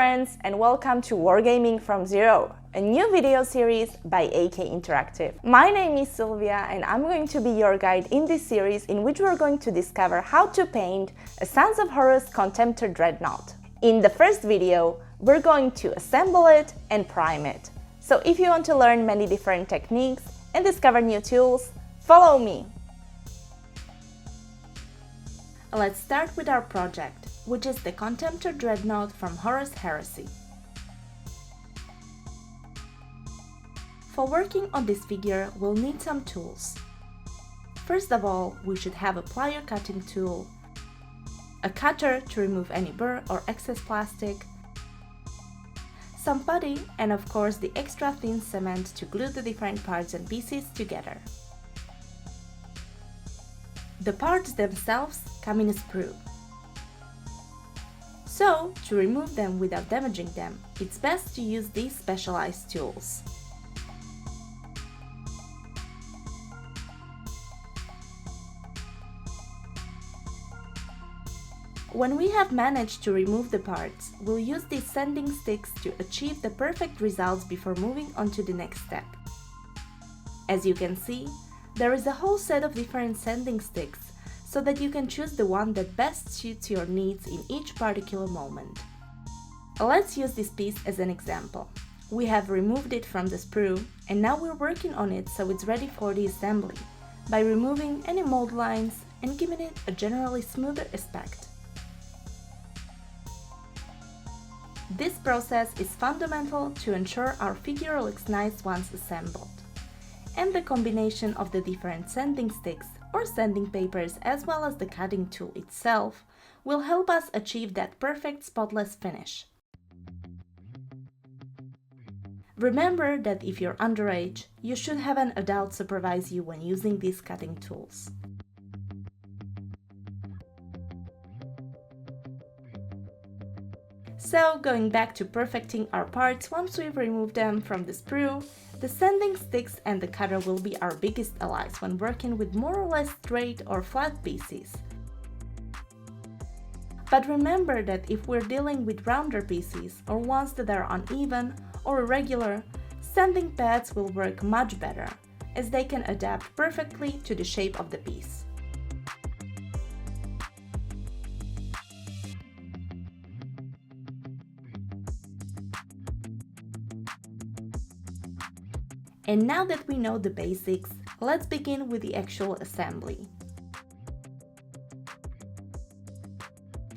friends, and welcome to Wargaming from Zero, a new video series by AK Interactive. My name is Silvia and I'm going to be your guide in this series in which we're going to discover how to paint a Sons of Horus Contemptor Dreadnought. In the first video, we're going to assemble it and prime it. So if you want to learn many different techniques and discover new tools, follow me! Let's start with our project, which is the Contemptor Dreadnought from Horus Heresy. For working on this figure, we'll need some tools. First of all, we should have a plier cutting tool, a cutter to remove any burr or excess plastic, some putty, and of course the extra thin cement to glue the different parts and pieces together. The parts themselves come in a sprue. So, to remove them without damaging them, it's best to use these specialized tools. When we have managed to remove the parts, we'll use these sanding sticks to achieve the perfect results before moving on to the next step. As you can see, there is a whole set of different sanding sticks, so that you can choose the one that best suits your needs in each particular moment. Let's use this piece as an example. We have removed it from the sprue, and now we're working on it so it's ready for the assembly, by removing any mold lines and giving it a generally smoother aspect. This process is fundamental to ensure our figure looks nice once assembled. And the combination of the different sanding sticks or sanding papers as well as the cutting tool itself will help us achieve that perfect spotless finish. Remember that if you're underage, you should have an adult supervise you when using these cutting tools. So, going back to perfecting our parts once we've removed them from the sprue, the sanding sticks and the cutter will be our biggest allies when working with more or less straight or flat pieces. But remember that if we're dealing with rounder pieces or ones that are uneven or irregular, sanding pads will work much better, as they can adapt perfectly to the shape of the piece. And now that we know the basics, let's begin with the actual assembly.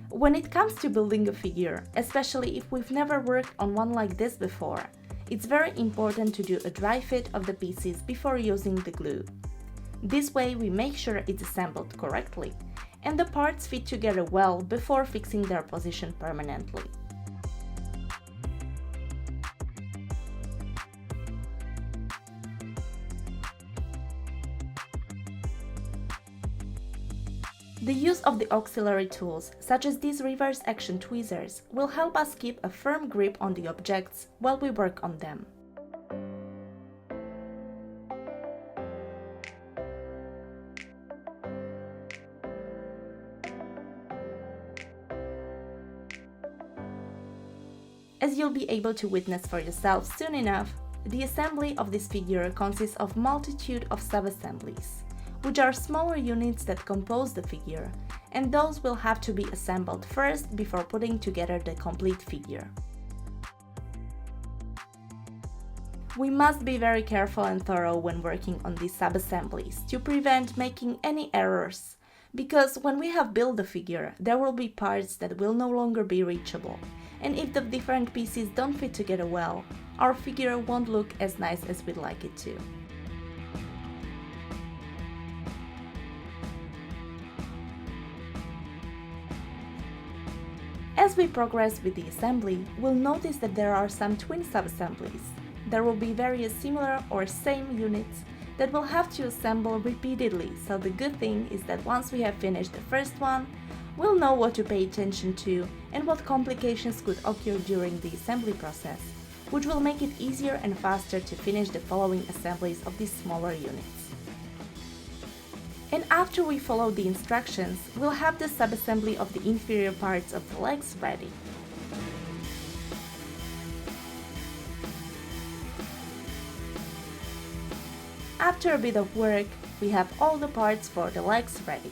When it comes to building a figure, especially if we've never worked on one like this before, it's very important to do a dry fit of the pieces before using the glue. This way we make sure it's assembled correctly, and the parts fit together well before fixing their position permanently. The use of the auxiliary tools, such as these reverse action tweezers, will help us keep a firm grip on the objects while we work on them. As you'll be able to witness for yourself soon enough, the assembly of this figure consists of multitude of sub-assemblies, which are smaller units that compose the figure, and those will have to be assembled first before putting together the complete figure. We must be very careful and thorough when working on these sub-assemblies to prevent making any errors, because when we have built the figure, there will be parts that will no longer be reachable, and if the different pieces don't fit together well, our figure won't look as nice as we'd like it to. As we progress with the assembly, we'll notice that there are some twin sub-assemblies. There will be various similar or same units that we'll have to assemble repeatedly, so the good thing is that once we have finished the first one, we'll know what to pay attention to and what complications could occur during the assembly process, which will make it easier and faster to finish the following assemblies of these smaller units. And after we follow the instructions, we'll have the subassembly of the inferior parts of the legs ready. After a bit of work, we have all the parts for the legs ready.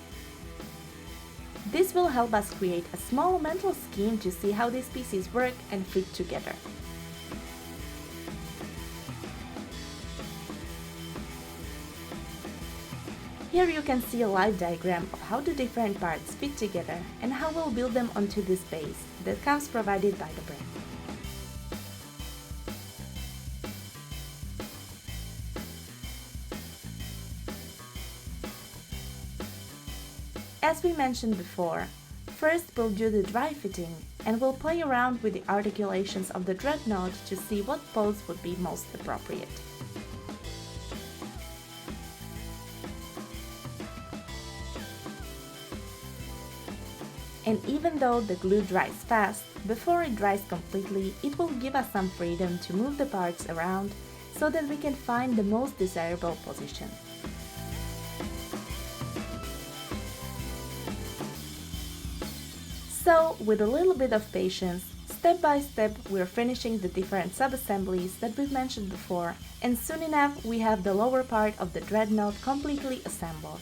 This will help us create a small mental scheme to see how these pieces work and fit together. Here you can see a live diagram of how the different parts fit together and how we'll build them onto this base that comes provided by the brand. As we mentioned before, first we'll do the dry fitting and we'll play around with the articulations of the dreadnought to see what pose would be most appropriate. And even though the glue dries fast, before it dries completely, it will give us some freedom to move the parts around so that we can find the most desirable position. So, with a little bit of patience, step by step we're finishing the different sub-assemblies that we've mentioned before, and soon enough we have the lower part of the dreadnought completely assembled.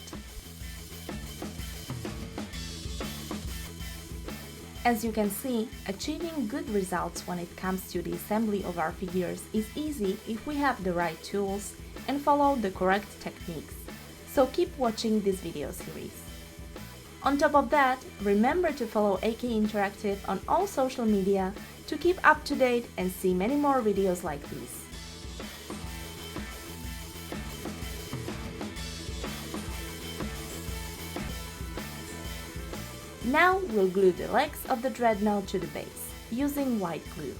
As you can see, achieving good results when it comes to the assembly of our figures is easy if we have the right tools and follow the correct techniques, so keep watching this video series. On top of that, remember to follow AK Interactive on all social media to keep up to date and see many more videos like these. Now we'll glue the legs of the dreadnought to the base, using white glue.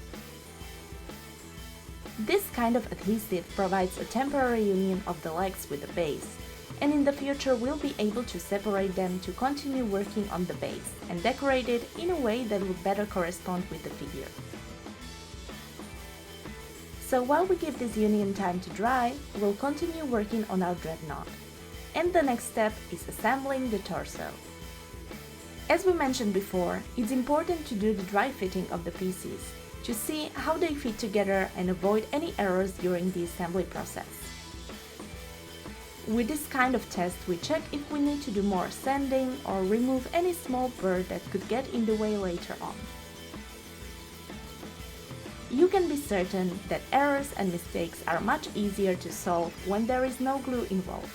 This kind of adhesive provides a temporary union of the legs with the base, and in the future we'll be able to separate them to continue working on the base and decorate it in a way that will better correspond with the figure. So while we give this union time to dry, we'll continue working on our dreadnought. And the next step is assembling the torso. As we mentioned before, it's important to do the dry fitting of the pieces to see how they fit together and avoid any errors during the assembly process. With this kind of test, we check if we need to do more sanding or remove any small burr that could get in the way later on. You can be certain that errors and mistakes are much easier to solve when there is no glue involved.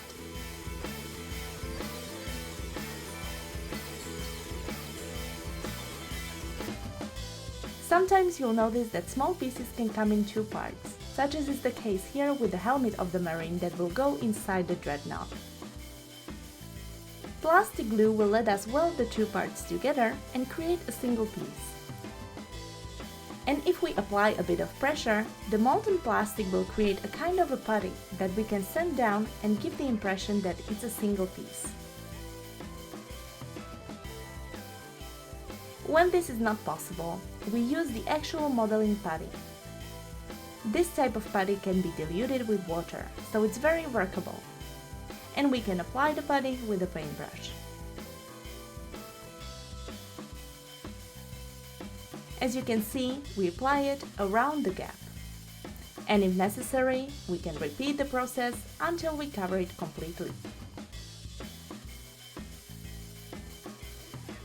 Sometimes you'll notice that small pieces can come in two parts, such as is the case here with the helmet of the Marine that will go inside the dreadnought. Plastic glue will let us weld the two parts together and create a single piece. And if we apply a bit of pressure, the molten plastic will create a kind of a putty that we can sand down and give the impression that it's a single piece. When this is not possible, we use the actual modeling putty. This type of putty can be diluted with water, so it's very workable. And we can apply the putty with a paintbrush. As you can see, we apply it around the gap. And if necessary, we can repeat the process until we cover it completely.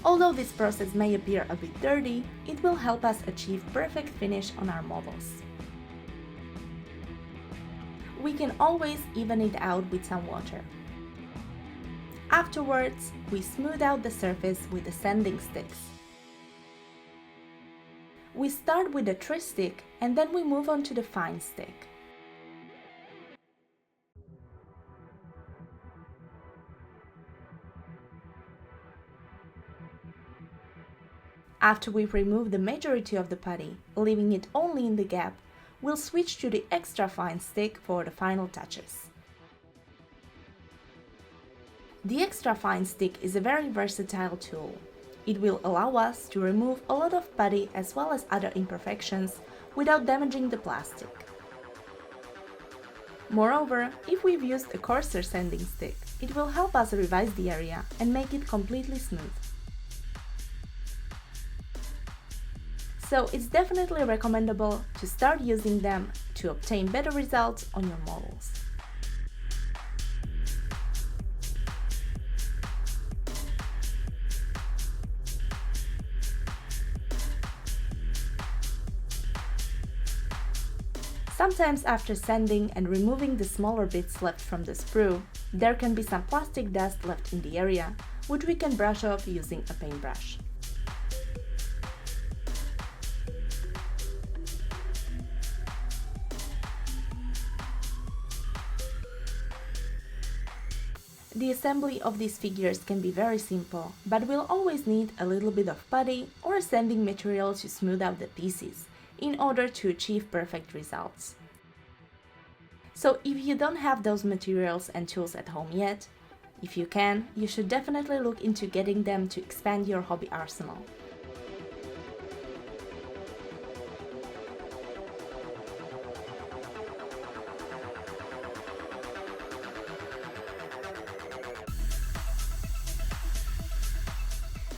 Although this process may appear a bit dirty, it will help us achieve perfect finish on our models. We can always even it out with some water. Afterwards, we smooth out the surface with the sanding sticks. We start with the tris stick and then we move on to the fine stick. After we've removed the majority of the putty, leaving it only in the gap, we'll switch to the extra fine stick for the final touches. The extra fine stick is a very versatile tool. It will allow us to remove a lot of putty as well as other imperfections without damaging the plastic. Moreover, if we've used a coarser sanding stick, it will help us revise the area and make it completely smooth. So it's definitely recommendable to start using them to obtain better results on your models. Sometimes after sanding and removing the smaller bits left from the sprue, there can be some plastic dust left in the area, which we can brush off using a paintbrush. The assembly of these figures can be very simple, but we'll always need a little bit of putty or a sanding material to smooth out the pieces, in order to achieve perfect results. So if you don't have those materials and tools at home yet, if you can, you should definitely look into getting them to expand your hobby arsenal.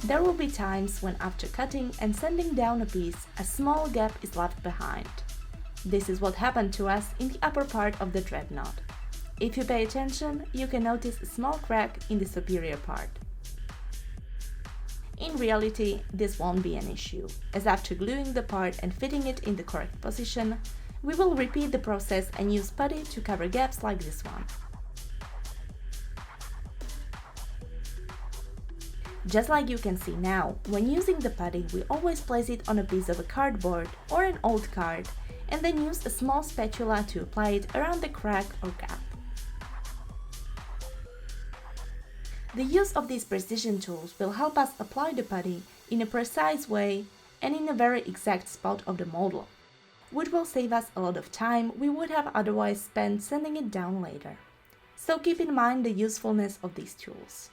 There will be times when after cutting and sanding down a piece, a small gap is left behind. This is what happened to us in the upper part of the dreadnought. If you pay attention, you can notice a small crack in the superior part. In reality, this won't be an issue, as after gluing the part and fitting it in the correct position, we will repeat the process and use putty to cover gaps like this one. Just like you can see now, when using the putty, we always place it on a piece of a cardboard or an old card, and then use a small spatula to apply it around the crack or gap. The use of these precision tools will help us apply the putty in a precise way and in a very exact spot of the model, which will save us a lot of time we would have otherwise spent sanding it down later. So keep in mind the usefulness of these tools.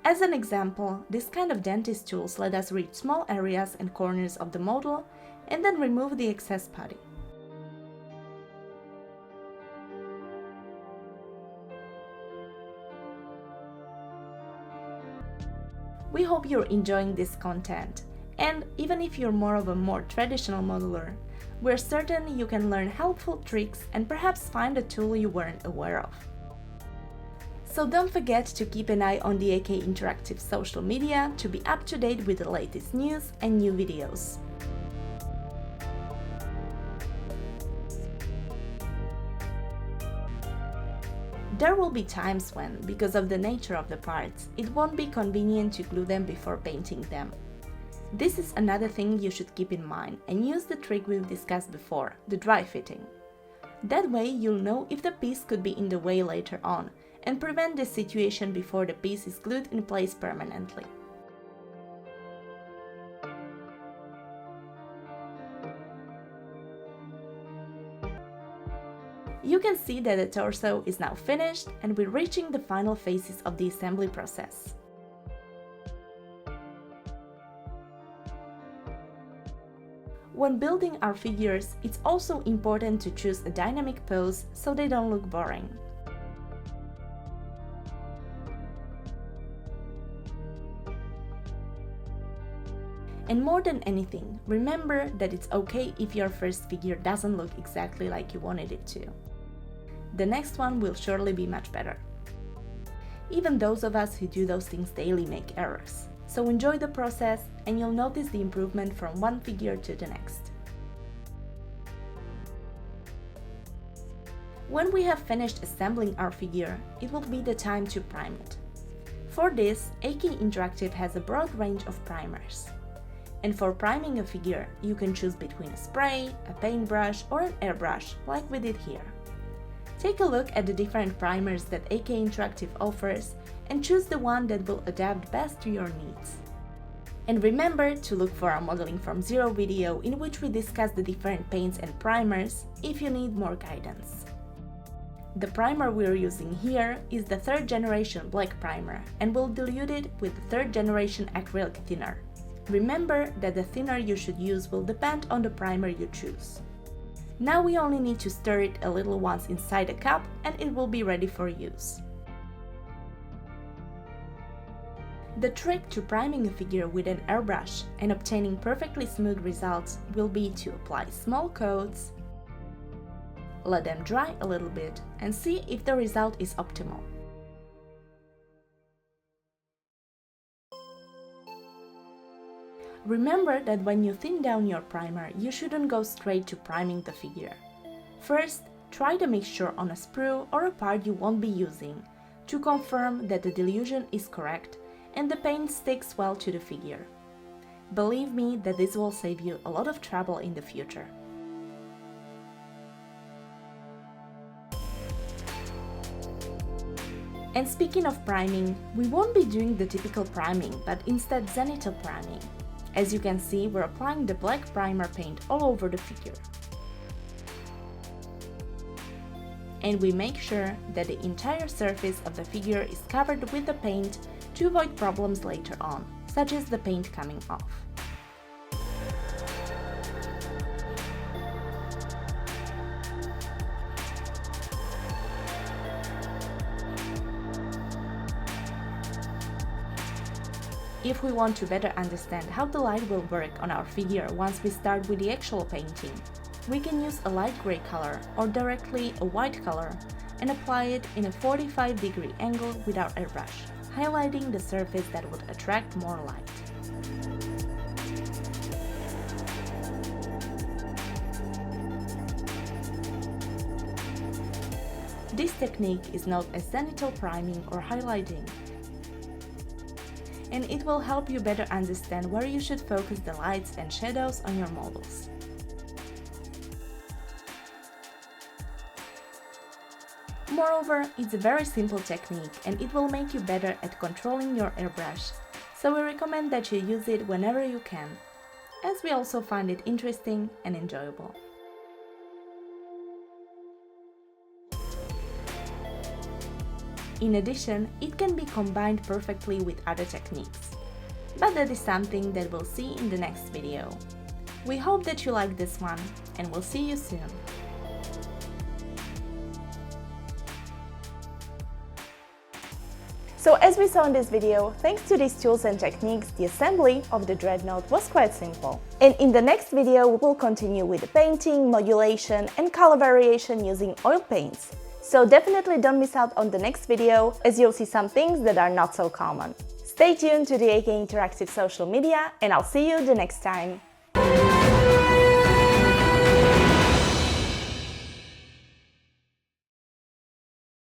As an example, this kind of dentist tools let us reach small areas and corners of the model and then remove the excess putty. We hope you're enjoying this content, and even if you're more of a more traditional modeler, we're certain you can learn helpful tricks and perhaps find a tool you weren't aware of. So don't forget to keep an eye on the AK Interactive social media to be up to date with the latest news and new videos. There will be times when, because of the nature of the parts, it won't be convenient to glue them before painting them. This is another thing you should keep in mind and use the trick we've discussed before, the dry fitting. That way you'll know if the piece could be in the way later on, and prevent this situation before the piece is glued in place permanently. You can see that the torso is now finished and we're reaching the final phases of the assembly process. When building our figures, it's also important to choose a dynamic pose so they don't look boring. And more than anything, remember that it's okay if your first figure doesn't look exactly like you wanted it to. The next one will surely be much better. Even those of us who do those things daily make errors, so enjoy the process and you'll notice the improvement from one figure to the next. When we have finished assembling our figure, it will be the time to prime it. For this, AK Interactive has a broad range of primers. And for priming a figure, you can choose between a spray, a paintbrush or an airbrush, like we did here. Take a look at the different primers that AK Interactive offers and choose the one that will adapt best to your needs. And remember to look for our Modeling from Zero video in which we discuss the different paints and primers if you need more guidance. The primer we're using here is the 3rd generation black primer and we'll dilute it with the 3rd generation acrylic thinner. Remember that the thinner you should use will depend on the primer you choose. Now we only need to stir it a little once inside a cup and it will be ready for use. The trick to priming a figure with an airbrush and obtaining perfectly smooth results will be to apply small coats, let them dry a little bit and see if the result is optimal. Remember that when you thin down your primer, you shouldn't go straight to priming the figure. First, try the mixture on a sprue or a part you won't be using to confirm that the dilution is correct and the paint sticks well to the figure. Believe me that this will save you a lot of trouble in the future. And speaking of priming, we won't be doing the typical priming, but instead zenithal priming. As you can see, we're applying the black primer paint all over the figure. And we make sure that the entire surface of the figure is covered with the paint to avoid problems later on, such as the paint coming off. If we want to better understand how the light will work on our figure once we start with the actual painting, we can use a light gray color or directly a white color and apply it in a 45-degree angle with our airbrush, highlighting the surface that would attract more light. This technique is known as zenithal priming or highlighting, and it will help you better understand where you should focus the lights and shadows on your models. Moreover, it's a very simple technique and it will make you better at controlling your airbrush, so we recommend that you use it whenever you can, as we also find it interesting and enjoyable. In addition, it can be combined perfectly with other techniques, but that is something that we'll see in the next video. We hope that you like this one, and we'll see you soon! So as we saw in this video, thanks to these tools and techniques, the assembly of the Dreadnought was quite simple. And in the next video, we will continue with the painting, modulation and color variation using oil paints. So definitely don't miss out on the next video, as you'll see some things that are not so common. Stay tuned to the AK Interactive social media, and I'll see you the next time!